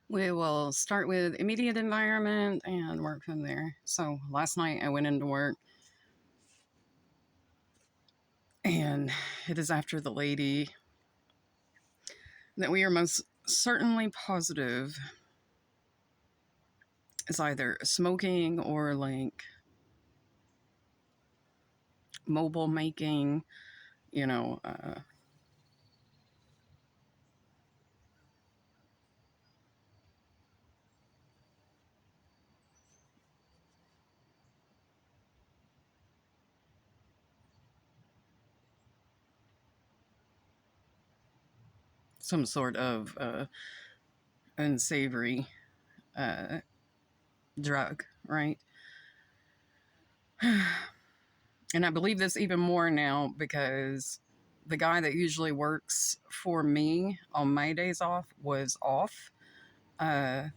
We will start with immediate environment and work from there. So last night I went into work and it is after the lady that we are most certainly positive is either smoking or like mobile making, you know, some sort of unsavory uh, drug, right? And I believe this even more now because the guy that usually works for me on my days off was off, uh,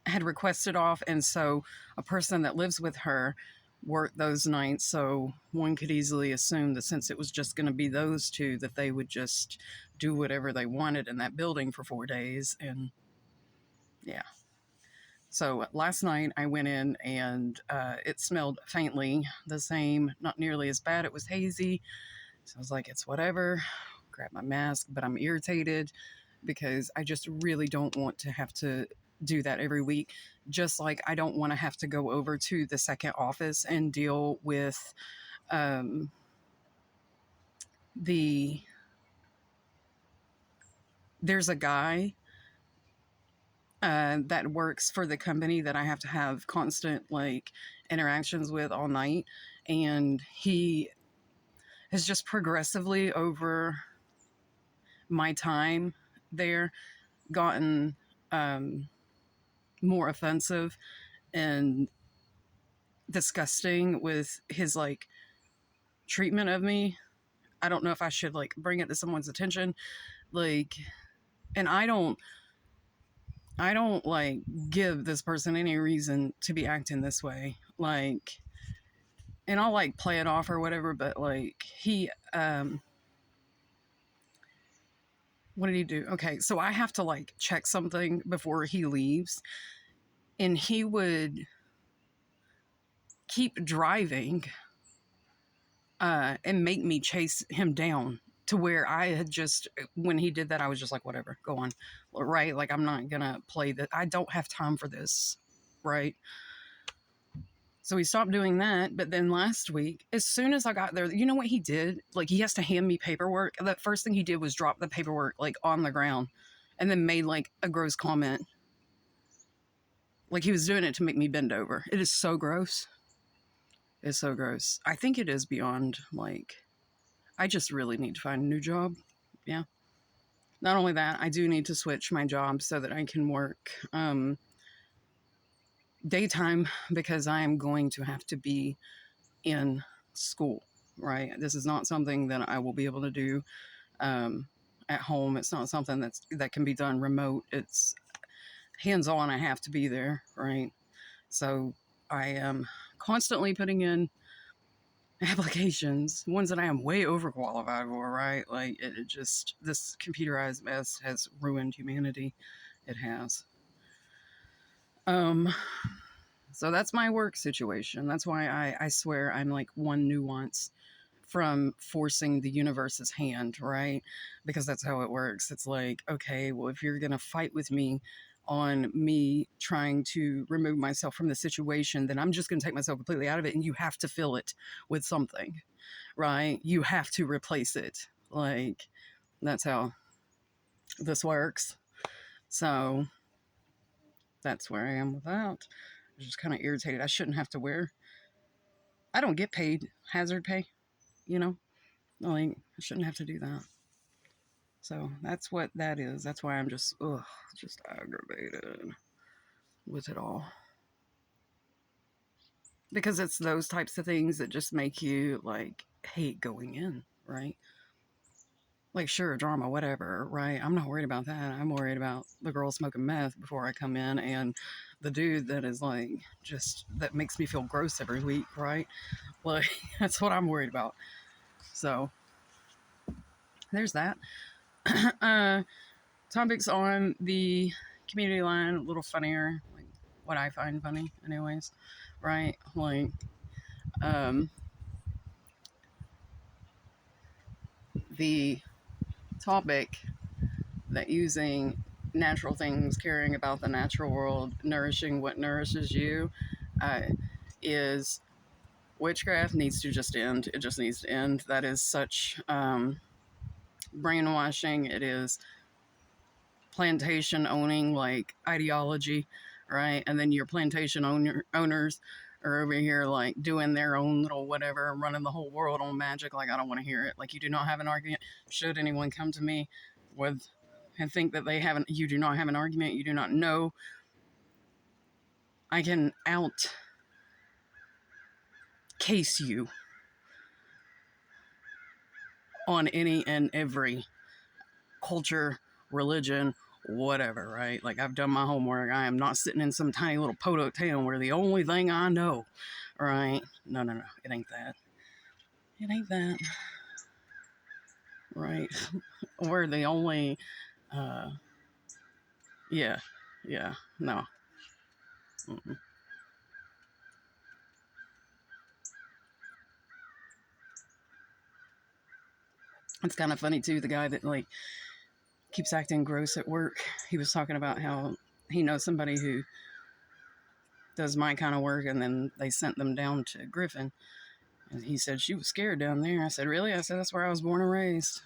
had requested off. And so a person that lives with her worked those nights. So one could easily assume that since it was just going to be those two, that they would just do whatever they wanted in that building for 4 days. And yeah. So last night I went in and it smelled faintly the same, not nearly as bad. It was hazy. So I was like, it's whatever. Grab my mask, but I'm irritated because I just really don't want to have to do that every week. Just like I don't want to have to go over to the second office and deal with um, the. There's a guy that works for the company that I have to have constant like interactions with all night, and he has just progressively over my time there gotten um, more offensive and disgusting with his like treatment of me. I don't know if I should like bring it to someone's attention. Like, and I don't like give this person any reason to be acting this way. Like, and I'll like play it off or whatever, but like what did he do? Okay, so I have to like check something before he leaves, and he would keep driving and make me chase him down to where I had just, when he did that, I was just like, whatever, go on. Right? Like, I'm not going to play that. I don't have time for this. Right? So he stopped doing that. But then last week, as soon as I got there, you know what he did? Like, he has to hand me paperwork. The first thing he did was drop the paperwork like on the ground and then made like a gross comment. Like, he was doing it to make me bend over. It is so gross. It's so gross. I think it is beyond like, I just really need to find a new job. Yeah. Not only that, I do need to switch my job so that I can work daytime because I am going to have to be in school, right? This is not something that I will be able to do um, at home. It's not something that can be done remote. It's hands on. I have to be there, right? So I am constantly putting in applications, ones that I am way overqualified for, right? Like it just, this computerized mess has ruined humanity. It has. Um, so that's my work situation. That's why I swear I'm like one nuance from forcing the universe's hand, right? Because that's how it works. It's like, okay, well, if you're going to fight with me on me trying to remove myself from the situation, then I'm just going to take myself completely out of it. And you have to fill it with something, right? You have to replace it. Like, that's how this works. So that's where I am with that. I'm just kind of irritated. I shouldn't have to wear, I don't get paid hazard pay, you know? Like, I shouldn't have to do that. So that's what that is. That's why I'm just aggravated with it all. Because it's those types of things that just make you like hate going in, right? Like, sure, drama, whatever, right? I'm not worried about that. I'm worried about the girl smoking meth before I come in and the dude that is like just that makes me feel gross every week, right? Like, that's what I'm worried about. So there's that. uh, Topics on the community line, a little funnier, like what I find funny, anyways, right? Like, um, the topic that using natural things, caring about the natural world, nourishing what nourishes you, uh, is witchcraft needs to just end. It just needs to end. That is such brainwashing. It is plantation owning like ideology, right? And then your plantation owners are over here like doing their own little whatever, running the whole world on magic. Like, I don't want to hear it. Like, you do not have an argument. Should anyone come to me with and think that they haven't, you do not have an argument, you do not know, I can out case you on any and every culture, religion, whatever, right? Like, I've done my homework. I am not sitting in some tiny little podunk town where the only thing I know, right? No, no, no. It ain't that. It ain't that. Right. We're the only, uh, yeah, yeah, no. Mm-mm. It's kind of funny too. The guy that like keeps acting gross at work, he was talking about how he knows somebody who does my kind of work, and then they sent them down to Griffin. And he said she was scared down there. I said, really? I said, that's where I was born and raised.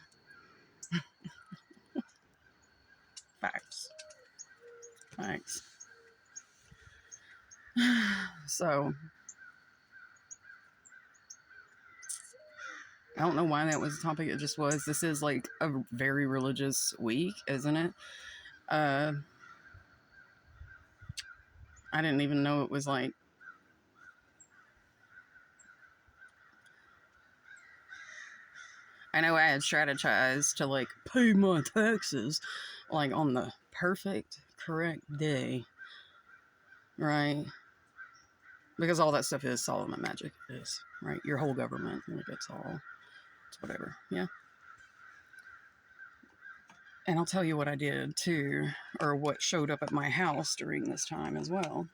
Facts. Facts. So, I don't know why that was the topic. It just was. This is like a very religious week, isn't it? Uh, I didn't even know it was like, I know I had strategized to like pay my taxes like on the perfect, correct day, right? Because all that stuff is Solomon magic. It is, right? Your whole government, like, it's all, it's whatever. Yeah. And I'll tell you what I did too, or what showed up at my house during this time as well,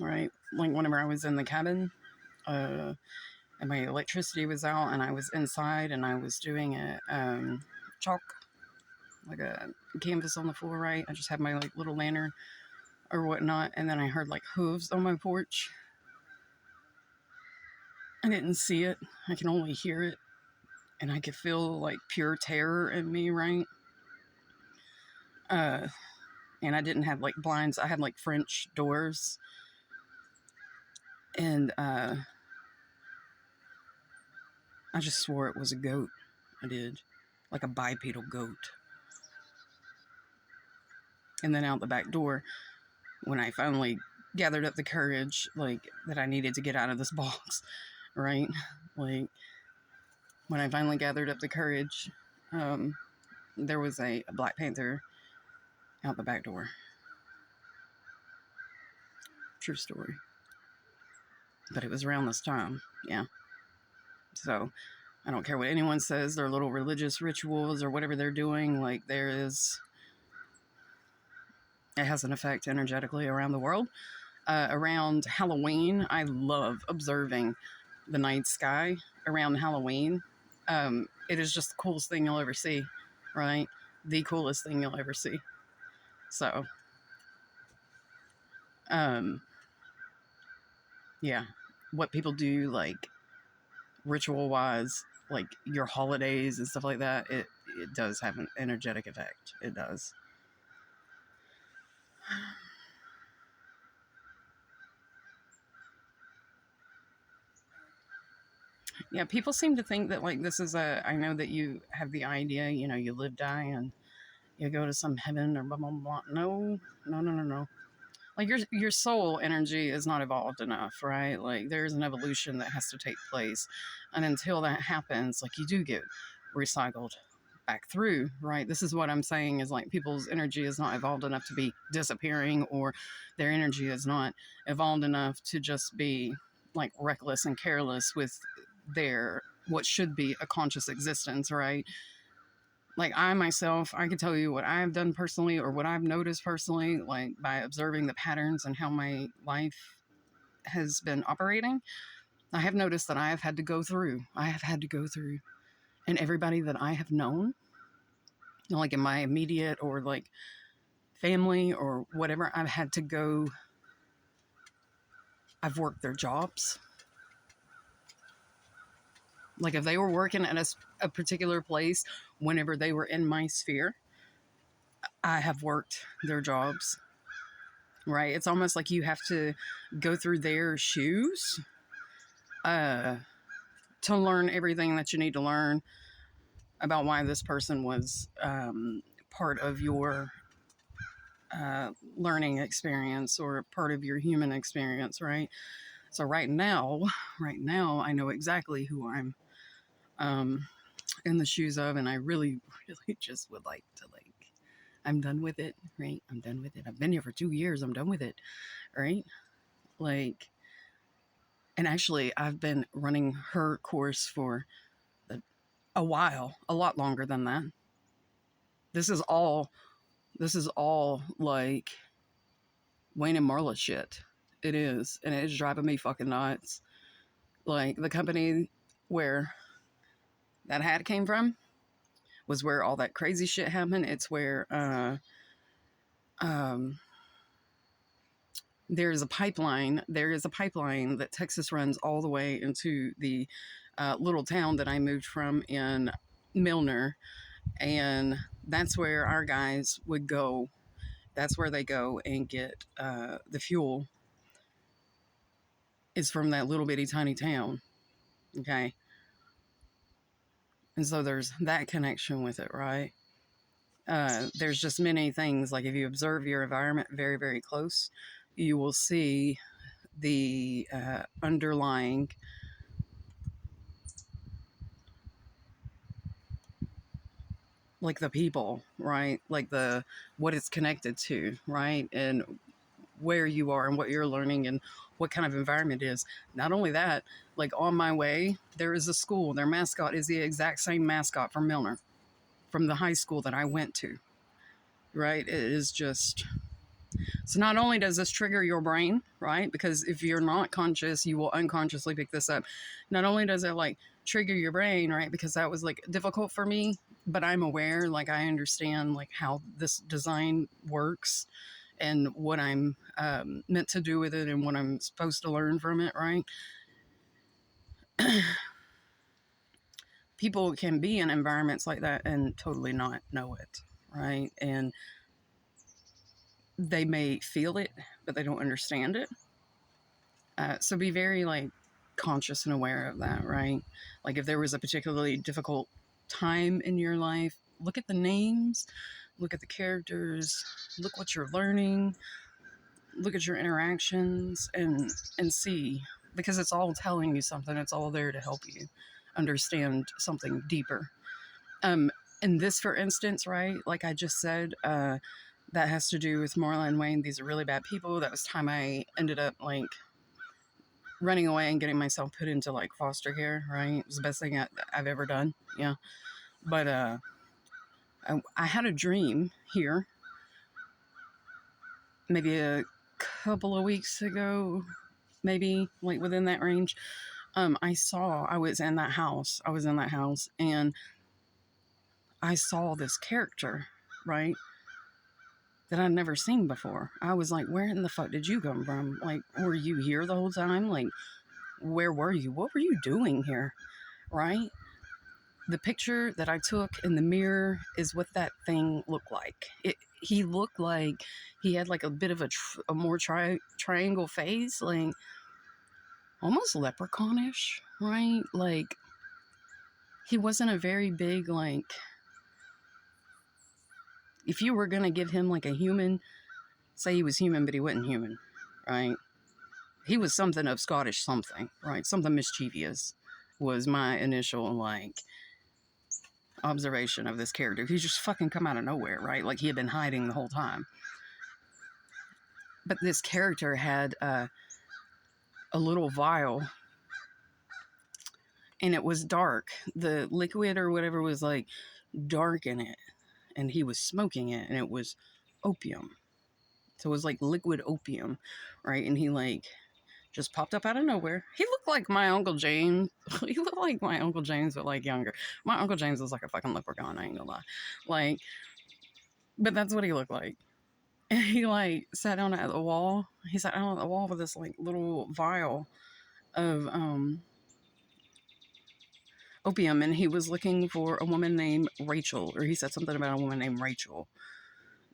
right? Like, whenever I was in the cabin, and my electricity was out, and I was inside, and I was doing a chalk, like a canvas on the floor, right? I just had my like little lantern or whatnot, and then I heard like hooves on my porch. I didn't see it. I can only hear it, and I could feel like pure terror in me, right? Uh, and I didn't have like blinds. I had like French doors, and I just swore it was a goat. I did, like a bipedal goat. And then out the back door, when I finally gathered up the courage, like, that I needed to get out of this box, right? Like, when I finally gathered up the courage, there was a Black Panther out the back door. True story. But it was around this time, yeah. So, I don't care what anyone says, their little religious rituals or whatever they're doing, like, it has an effect energetically around the world. Around Halloween, I love observing the night sky around Halloween. It is just the coolest thing you'll ever see, right? The coolest thing you'll ever see. So, um, yeah, what people do, like, ritual wise, like your holidays and stuff like that, it does have an energetic effect. It does. Yeah, people seem to think that like this is a. I know that you have the idea, you live, die, and you go to some heaven or blah blah blah. No, no, no, no, no. Like, your soul energy is not evolved enough, right? Like, there's an evolution that has to take place, and until that happens, like, you do get recycled back through, right? This is what I'm saying is like people's energy is not evolved enough to be disappearing, or their energy is not evolved enough to just be like reckless and careless with their what should be a conscious existence, right? Like I myself, I can tell you what I've done personally or what I've noticed personally, like by observing the patterns and how my life has been operating. I have noticed that I have had to go through, and everybody that I have known, like in my immediate or like family or whatever, I've worked their jobs. Like if they were working at a particular place, whenever they were in my sphere, I have worked their jobs, right? It's almost like you have to go through their shoes uh, to learn everything that you need to learn about why this person was part of your learning experience or part of your human experience, right? So right now, I know exactly who I'm um, in the shoes of, and I really, really just would like to like. I'm done with it, right? I'm done with it. I've been here for 2 years. I'm done with it, right? Like, and actually, I've been running her course for a while, a lot longer than that. This is all. This is all like Wayne and Marla shit. It is, and it is driving me fucking nuts. Like the company where that hat came from was where all that crazy shit happened. It's where um, there is a pipeline. There is a pipeline that Texas runs all the way into the little town that I moved from in Milner, and that's where our guys would go. That's where they go and get the fuel. Is from that little bitty tiny town. Okay, and so there's that connection with it, right? There's just many things. Like if you observe your environment very, very close, you will see the underlying like the people, right? Like the what it's connected to, right? And where you are and what you're learning and what kind of environment it is. Not only that, like on my way, there is a school. Their mascot is the exact same mascot from Milner, from the high school that I went to, right? It is just so not only does this trigger your brain, right? Because if you're not conscious, you will unconsciously pick this up. Not only does it like trigger your brain, right? Because that was like difficult for me, but I'm aware, like I understand like how this design works and what I'm meant to do with it and what I'm supposed to learn from it, right? People can be in environments like that and totally not know it, right? And they may feel it, but they don't understand it. So be very like conscious and aware of that, right? Like if there was a particularly difficult time in your life, look at the names, look at the characters, look what you're learning, look at your interactions, and see, because it's all telling you something. It's all there to help you understand something deeper. Um, and this, for instance, right? Like I just said, that has to do with Marla and Wayne. These are really bad people. That was time I ended up like running away and getting myself put into like foster care, right? It was the best thing I've ever done. Yeah. But I had a dream here maybe a couple of weeks ago, maybe like within that range. I was in that house. I was in that house and I saw this character, right? That I'd never seen before. I was like, where in the fuck did you come from? Like, were you here the whole time? Like, where were you? What were you doing here? Right? The picture that I took in the mirror is what that thing looked like. He looked like he had like a bit of a more triangle face, like almost leprechaunish, right? Like he wasn't a very big like. If you were gonna give him like a human, say he was human, but he wasn't human, right? He was something of Scottish something, right? Something mischievous was my initial like observation of this character. He just fucking come out of nowhere, right? Like he had been hiding the whole time. But this character had a little vial, and it was dark. The liquid or whatever was like dark in it, and he was smoking it, and it was opium. So it was like liquid opium, right? And he like just popped up out of nowhere. He looked like my Uncle James. He looked like my Uncle James, but like younger. My Uncle James was like a fucking leprechaun, I ain't gonna lie. Like, but that's what he looked like. And he like sat down at the wall. He sat down at the wall with this like little vial of opium, and he was looking for a woman named Rachel, or he said something about a woman named Rachel.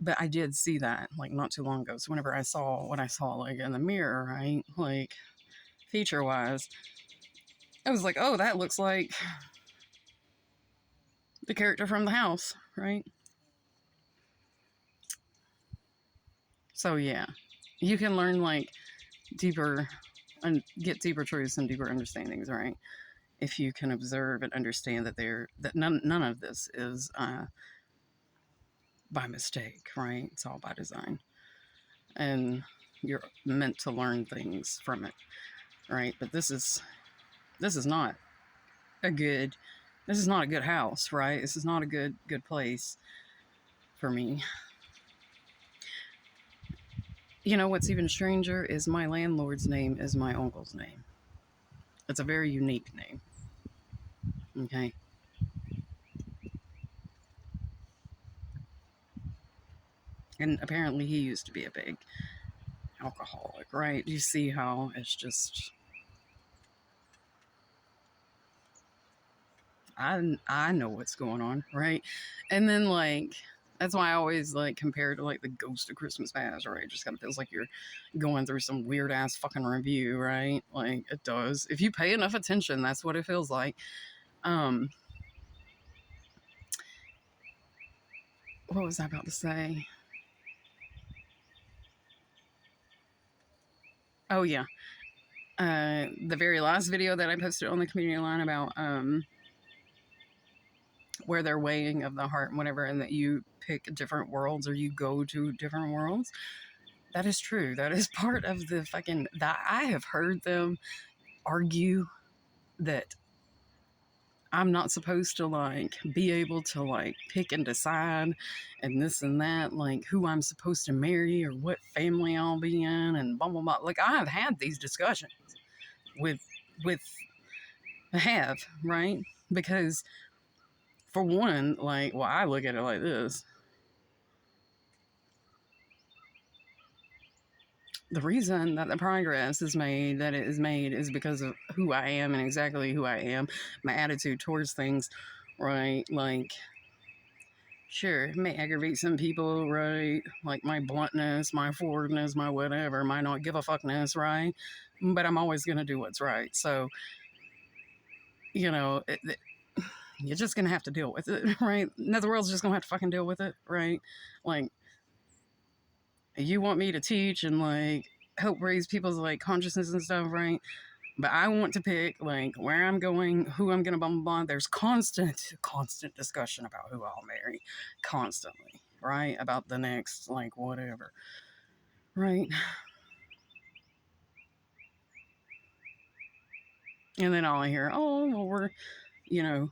But I did see that like not too long ago. So whenever I saw what I saw like in the mirror, right, like feature wise, I was like, oh, that looks like the character from the house, right? So yeah, you can learn like deeper and get deeper truths and deeper understandings, right? If you can observe and understand that none of this is by mistake, right? It's all by design, and you're meant to learn things from it, right? But this is not a good this is not a good house, right? This is not a good place for me. You know what's even stranger is my landlord's name is my uncle's name. It's a very unique name. Okay. And apparently he used to be a big alcoholic, right? You see how it's just I know what's going on, right? And then like that's why I always like compare to like the Ghost of Christmas Past, right? It just kind of feels like you're going through some weird ass fucking review, right? Like it does. If you pay enough attention, that's what it feels like. Um, what was I about to say? Oh yeah, the very last video that I posted on the community line about where they're weighing of the heart and whatever, and that you pick different worlds or you go to different worlds. That is true. That is part of the fucking that I have heard them argue that I'm not supposed to like be able to like pick and decide and this and that, like who I'm supposed to marry or what family I'll be in and blah blah blah. Like I have had these discussions with with have, right? Because for one, like well, I look at it like this. The reason that the progress is made that it is made is because of who I am and exactly who I am, my attitude towards things, right? Like sure, it may aggravate some people, right? Like my bluntness, my forwardness, my whatever, my not give a fuckness, right? But I'm always gonna do what's right. So, you know, you're just gonna have to deal with it, right? Now the world's just gonna have to fucking deal with it, right? Like, you want me to teach and like help raise people's like consciousness and stuff, right? But I want to pick like where I'm going, who I'm gonna blah blah blah. There's constant discussion about who I'll marry, constantly, right? About the next like whatever, right? And then all I hear, oh well, we're, you know,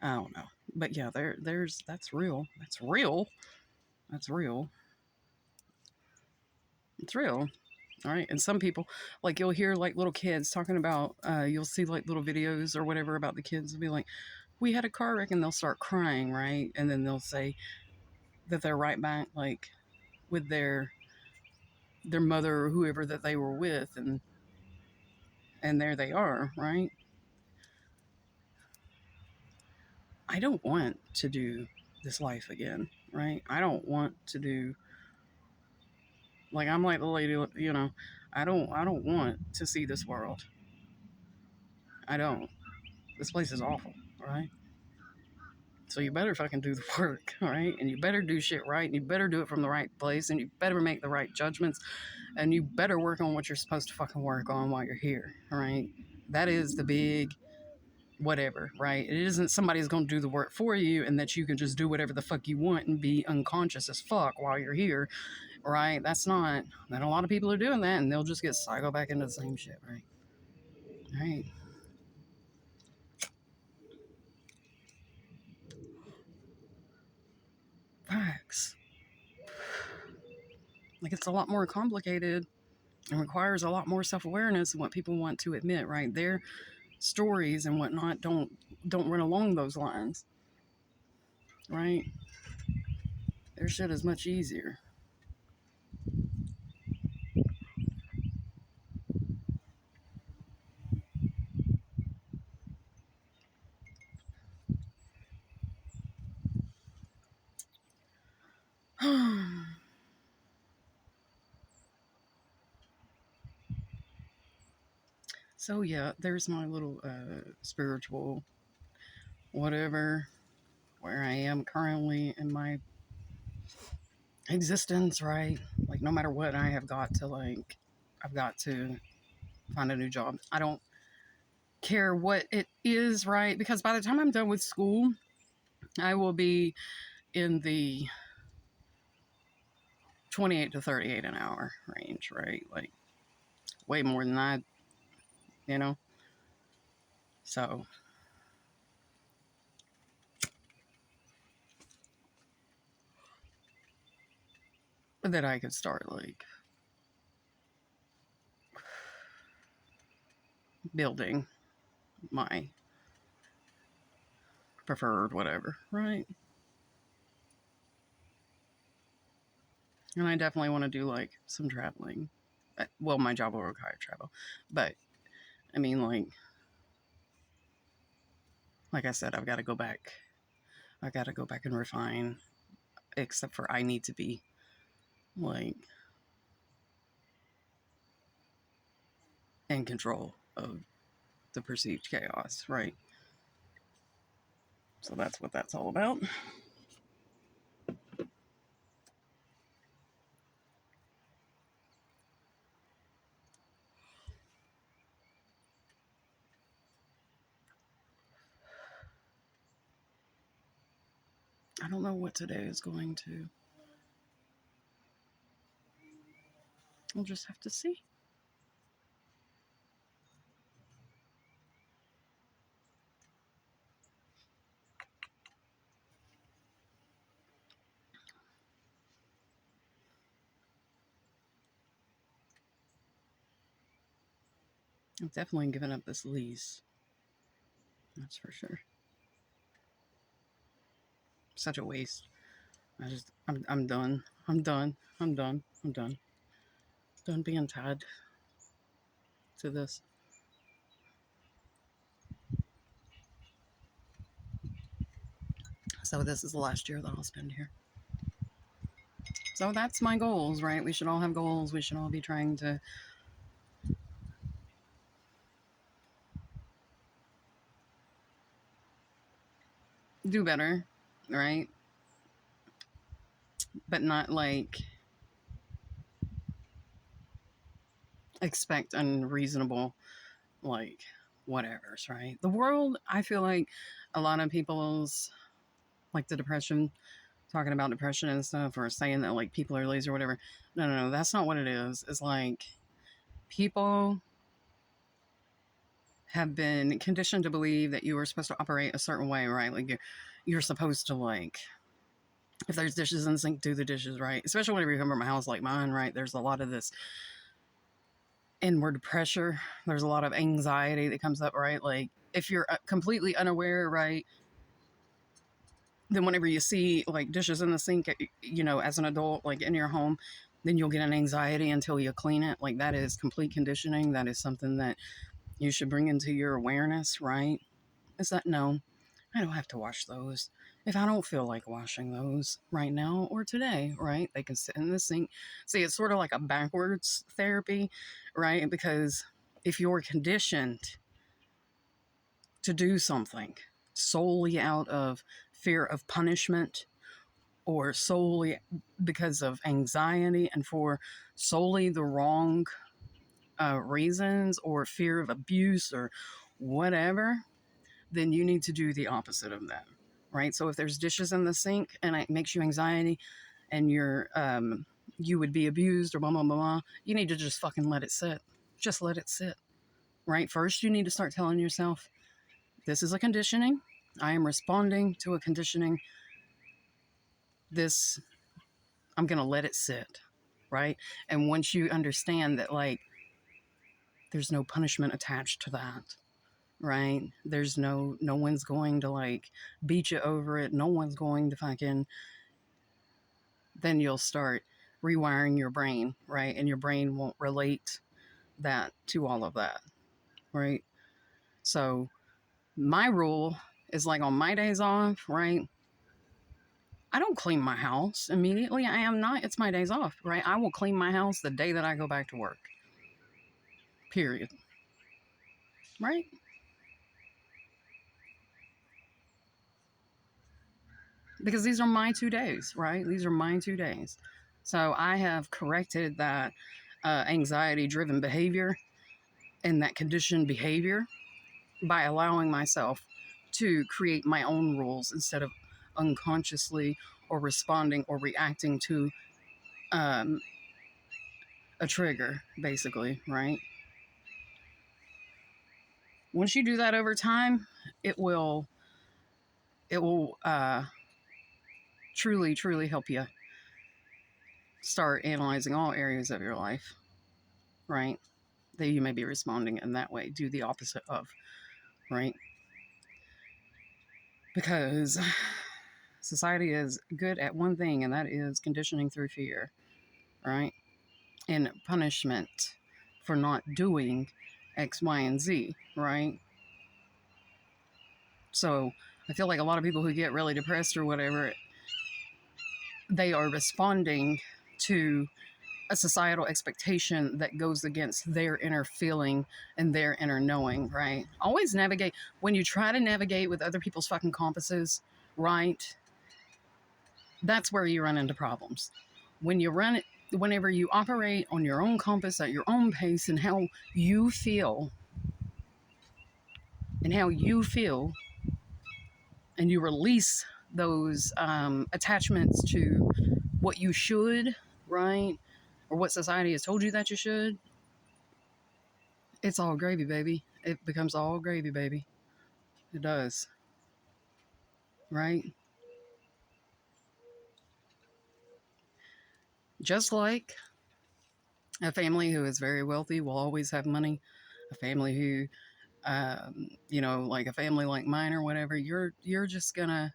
I don't know, but yeah, there's that's real, that's real, that's real, it's real. All right. And some people, like, you'll hear like little kids talking about, you'll see like little videos or whatever about the kids will be like, we had a car wreck and they'll start crying, right? And then they'll say that they're right back, like, with their mother or whoever that they were with. And there they are, right? I don't want to do this life again, right? I don't want to do, like, I'm like the lady, you know, I don't want to see this world. I don't. This place is awful, right? So you better fucking do the work, all right? And you better do shit right, and you better do it from the right place, and you better make the right judgments, and you better work on what you're supposed to fucking work on while you're here, all right? That is the big whatever, right? It isn't somebody's gonna do the work for you and that you can just do whatever the fuck you want and be unconscious as fuck while you're here, right? That's not, not a lot of people are doing that, and they'll just get cycled back into the same shit, right? Right. works. Like, it's a lot more complicated and requires a lot more self-awareness than what people want to admit, right? Their stories and whatnot don't run along those lines, right? Their shit is much easier. So yeah, there's my little spiritual whatever, where I am currently in my existence, right? Like, no matter what, I've got to find a new job. I don't care what it is, right? Because by the time I'm done with school, I will be in the 28 to 38 an hour range, right? Like, way more than that, you know? So, that I could start, like, building my preferred whatever, right? And I definitely want to do, like, some traveling. Well, my job will require travel. But, I mean, like I said, I've got to go back. I got to go back and refine, except for I need to be, like, in control of the perceived chaos, right? So that's what that's all about. I don't know what today is going to. We'll just have to see. I'm definitely giving up this lease. That's for sure. Such a waste. I'm done. I'm done. I'm done. I'm done. Done being tied to this. So this is the last year that I'll spend here. So that's my goals, right? We should all have goals. We should all be trying to do better, right? But not like expect unreasonable, like, whatevers, right? The world, I feel like a lot of people's, like, the depression, talking about depression and stuff, or saying that, like, people are lazy or whatever. No, that's not what it is. It's like people have been conditioned to believe that you are supposed to operate a certain way, right? Like, you're supposed to, like, if there's dishes in the sink, do the dishes, right? Especially whenever you come from a house like mine, right? There's a lot of this inward pressure. There's a lot of anxiety that comes up, right? Like, if you're completely unaware, right, then whenever you see, like, dishes in the sink, you know, as an adult, like, in your home, then you'll get an anxiety until you clean it. Like, that is complete conditioning. That is something that you should bring into your awareness, right? Is that no, I don't have to wash those. If I don't feel like washing those right now or today, right? They can sit in the sink. See, it's sort of like a backwards therapy, right? Because if you're conditioned to do something solely out of fear of punishment, or solely because of anxiety and for solely the wrong reasons, or fear of abuse or whatever, then you need to do the opposite of that, right? So if there's dishes in the sink and it makes you anxiety and you would be abused or blah, blah, blah, blah, you need to just fucking let it sit. Just let it sit, right? First, you need to start telling yourself, this is a conditioning. I am responding to a conditioning. This I'm going to let it sit, right? And once you understand that, like, there's no punishment attached to that, right? There's no one's going to like beat you over it. No one's going to fucking, then you'll start rewiring your brain, right? And your brain won't relate that to all of that, right? So my rule is like on my days off, right? I don't clean my house immediately. I am not. It's my days off, right? I will clean my house the day that I go back to work. Period. Right? Because these are my 2 days, right? These are my 2 days. So I have corrected that anxiety driven behavior and that conditioned behavior by allowing myself to create my own rules instead of unconsciously or responding or reacting to um, a trigger, basically, right? Once you do that over time, it will truly, truly help you start analyzing all areas of your life, right? That you may be responding in that way. Do the opposite of, right? Because society is good at one thing, and that is conditioning through fear, right? And punishment for not doing X, Y, and Z, right? So I feel like a lot of people who get really depressed or whatever, they are responding to a societal expectation that goes against their inner feeling and their inner knowing, right? Always navigate. When you try to navigate with other people's fucking compasses, right? That's where you run into problems. When you run it, whenever you operate on your own compass at your own pace and how you feel, and how you feel, and you release those attachments to what you should, right? Or what society has told you that you should, it's all gravy, baby. It becomes all gravy, baby. It does, right? Just like a family who is very wealthy will always have money. A family who, like a family like mine or whatever, you're just gonna.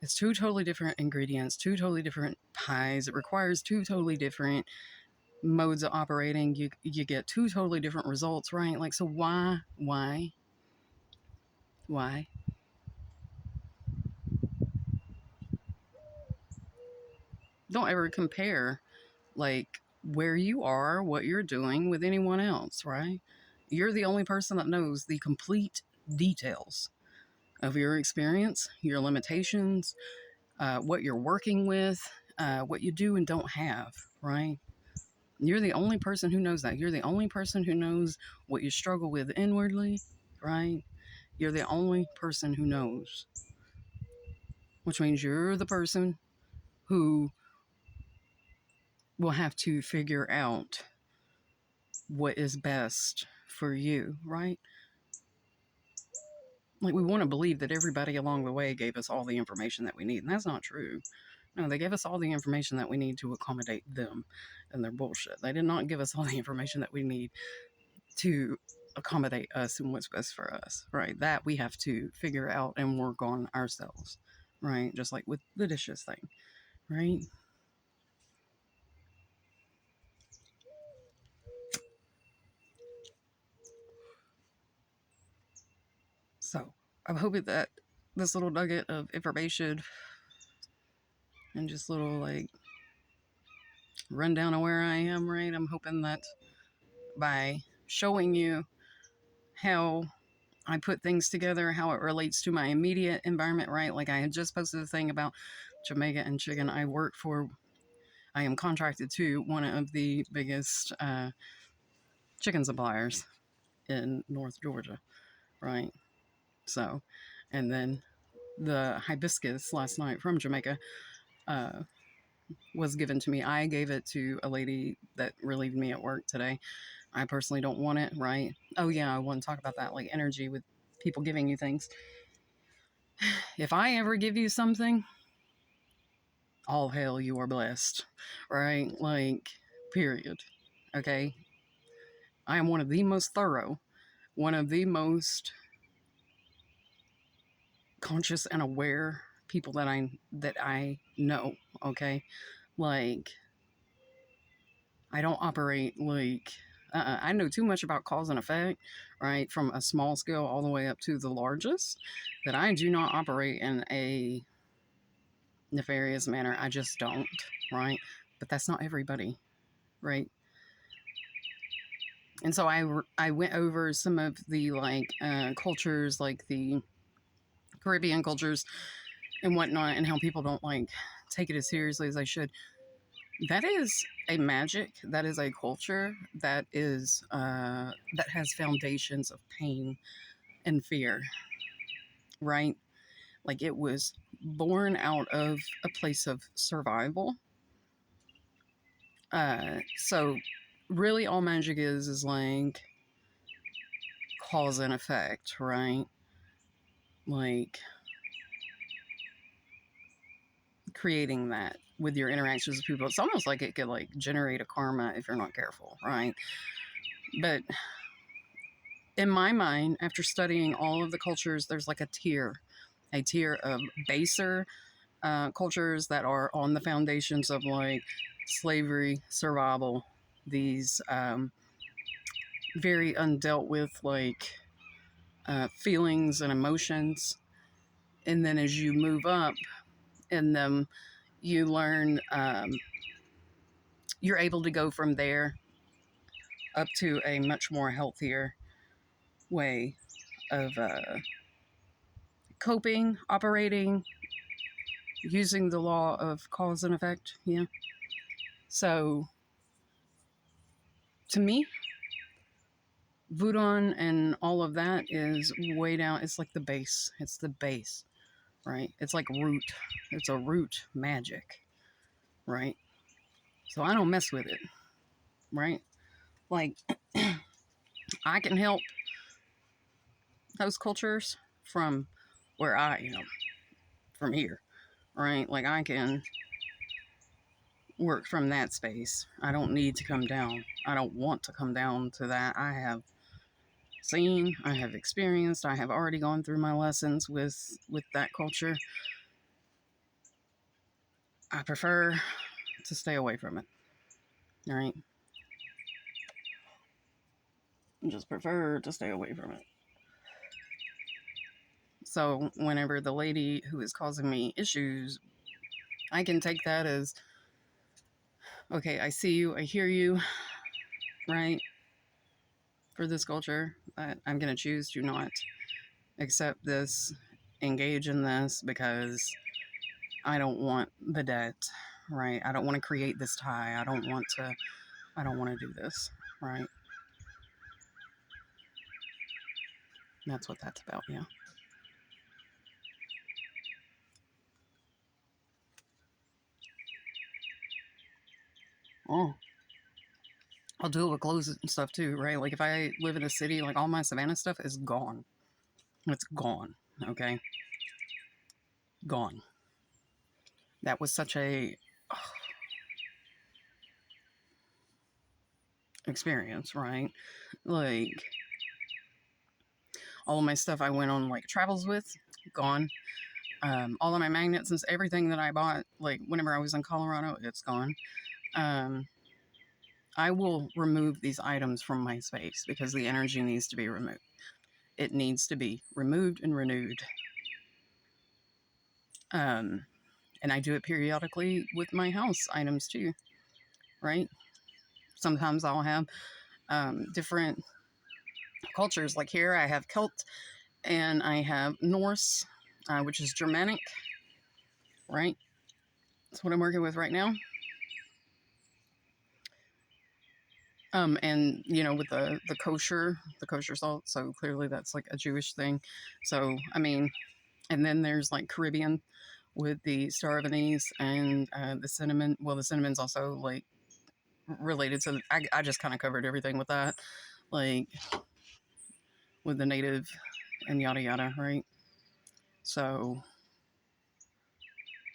It's two totally different ingredients, two totally different pies. It requires two totally different modes of operating. You get two totally different results, right? Like, so why? Don't ever compare like where you are, what you're doing with anyone else, right? You're the only person that knows the complete details of your experience, your limitations, what you're working with, what you do and don't have, right? You're the only person who knows that. You're the only person who knows what you struggle with inwardly, right? You're the only person who knows, which means you're the person who will have to figure out what is best for you, right? Like, we want to believe that everybody along the way gave us all the information that we need, and that's not true. No, they gave us all the information that we need to accommodate them and their bullshit. They did not give us all the information that we need to accommodate us and what's best for us, right? That we have to figure out and work on ourselves, right? Just like with the dishes thing, right? So I'm hoping that this little nugget of information and just little like rundown of where I am, right? I'm hoping that by showing you how I put things together, how it relates to my immediate environment, right? Like, I had just posted a thing about Jamaica and chicken. I am contracted to one of the biggest chicken suppliers in North Georgia, right? So, and then the hibiscus last night from Jamaica uh, was given to me. I gave it to a lady that relieved me at work today. I personally don't want it, right? Oh, yeah, I want to talk about that, like energy with people giving you things. If I ever give you something, all hail, you are blessed, right? Like, period. Okay. I am one of the most thorough, one of the most conscious and aware people that I know. Okay. Like, I don't operate like, I know too much about cause and effect, right? From a small scale all the way up to the largest, that I do not operate in a nefarious manner. I just don't, right? But that's not everybody, right? And so I went over some of the like cultures, like the Caribbean cultures and whatnot, and how people don't like take it as seriously as they should. That is a magic. That is a culture that has foundations of pain and fear, right? Like it was born out of a place of survival. So really, all magic is like cause and effect, right? Like creating that with your interactions with people. It's almost like it could like generate a karma if you're not careful, right? But in my mind, after studying all of the cultures, there's like a tier of baser cultures that are on the foundations of like slavery, survival, these very undealt with like feelings and emotions. And then as you move up in them, you learn, you're able to go from there up to a much more healthier way of coping, operating, using the law of cause and effect. Yeah. So to me, Voodoo and all of that is way down. It's like the base. It's the base, right? It's like root. It's a root magic, right? So I don't mess with it, right? Like I can help those cultures from where I am, from here, right? Like I can work from that space. I don't need to come down. I don't want to come down to that. I have seen, I have experienced, I have already gone through my lessons with that culture. I prefer to stay away from it. All right. Just prefer to stay away from it. So whenever the lady who is causing me issues, I can take that as, okay, I see you, I hear you, right? For this culture, I'm going to choose to not accept this, engage in this, because I don't want the debt, right? I don't want to create this tie. I don't want to do this, right? That's what that's about, yeah. Oh, I'll do it with clothes and stuff too, right? Like if I live in a city, like all my Savannah stuff is gone. It's gone, okay? Gone. That was such a experience, right? Like all of my stuff I went on like travels with, gone. All of my magnets and everything that I bought, like whenever I was in Colorado, it's gone. Um, I will remove these items from my space because the energy needs to be removed. It needs to be removed and renewed. Um, and I do it periodically with my house items too, right? Sometimes I'll have different cultures. Like here, I have Celt and I have Norse, which is Germanic, right? That's what I'm working with right now. And with the kosher salt, so clearly that's like a Jewish thing. So I mean, and then there's like Caribbean with the star of anise and the cinnamon. Well, the cinnamon's also like related to. I just kind of covered everything with that, like with the native and yada yada, right? So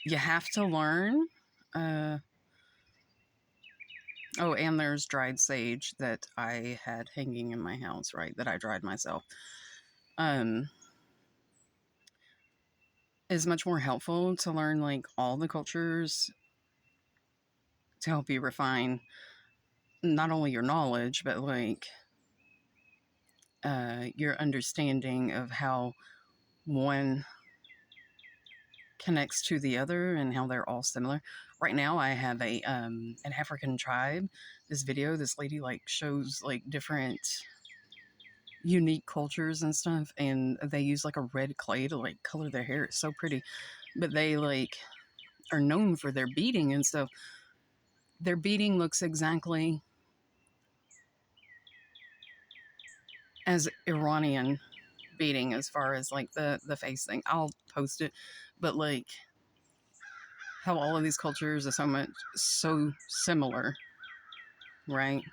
you have to learn. Uh, oh, and there's dried sage that I had hanging in my house, right? That I dried myself. Um, is much more helpful to learn like all the cultures to help you refine not only your knowledge, but like your understanding of how one connects to the other and how they're all similar. Right now, I have a an African tribe. This video, this lady like shows like different unique cultures and stuff, and they use like a red clay to like color their hair. It's so pretty, but they like are known for their beading and stuff. Their beading looks exactly as Iranian beading as far as like the face thing. I'll post it, but like how all of these cultures are so similar, right?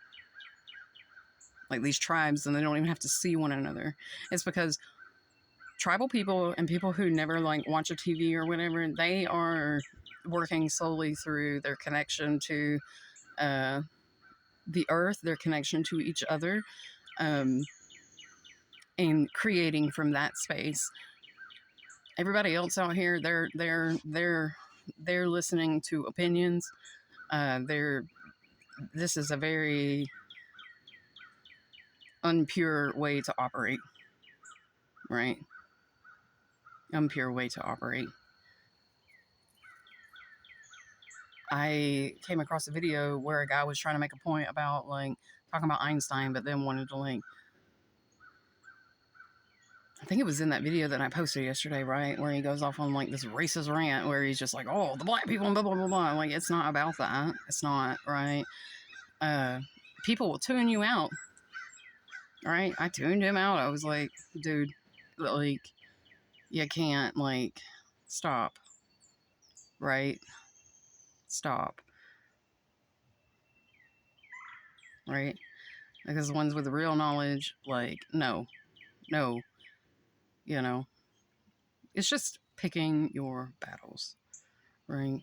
Like these tribes, and they don't even have to see one another. It's because tribal people and people who never like watch a TV or whatever, they are working solely through their connection to uh, the earth, their connection to each other, um, and creating from that space. Everybody else out here, they're listening to opinions. They're This is a very unpure way to operate, right? Unpure way to operate. I came across a video where a guy was trying to make a point about like talking about Einstein, but then wanted to like, I think it was in that video that I posted yesterday, right? Where he goes off on like this racist rant where he's just like, oh, the black people and blah, blah, blah, blah. Like, it's not about that. It's not, right? Uh, People will tune you out, right? I tuned him out. I was like, dude, like, you can't, like, stop, right? Stop, right? Because the ones with the real knowledge, like, no, no, you know, it's just picking your battles, right?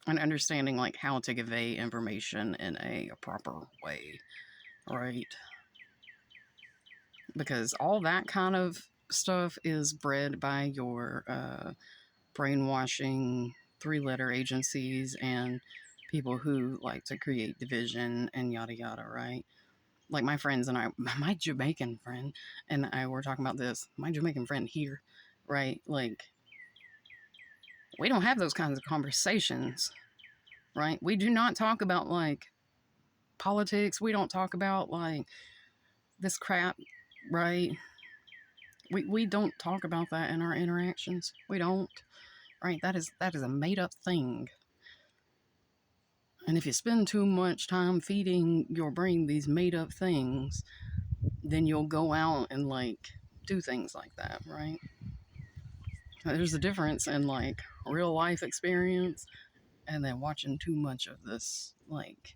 And understanding like how to convey information in a proper way, right? Because all that kind of stuff is bred by your brainwashing three-letter agencies and people who like to create division and yada yada, right? Like my friends and I, my Jamaican friend and I were talking about this. My Jamaican friend here, right? Like, we don't have those kinds of conversations, right? We do not talk about like politics. We don't talk about like this crap, right? We don't talk about that in our interactions. We don't, right? That is a made up thing. And if you spend too much time feeding your brain these made up things, then you'll go out and like do things like that, right? There's a difference in like real life experience and then watching too much of this like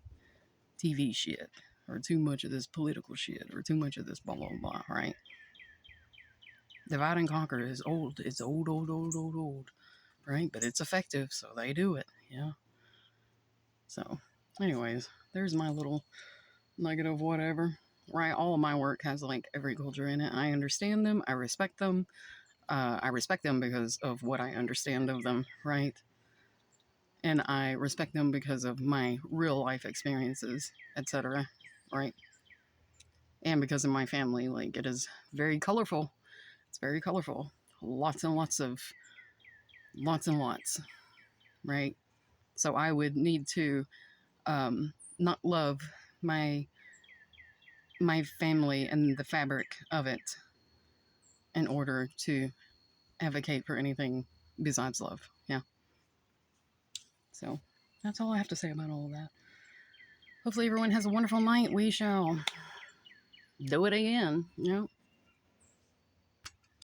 TV shit or too much of this political shit or too much of this blah blah blah, right? Divide and conquer is old. It's old, old, old, old, old, right? But it's effective, so they do it, yeah. So, anyways, there's my little nugget of whatever, right? All of my work has like every culture in it. I understand them. I respect them. I respect them because of what I understand of them, right? And I respect them because of my real life experiences, etc., right? And because of my family, like it is very colorful. It's very colorful. Lots and lots of lots and lots, right? So I would need to not love my my family and the fabric of it in order to advocate for anything besides love. Yeah. So that's all I have to say about all of that. Hopefully everyone has a wonderful night. We shall do it again. You know.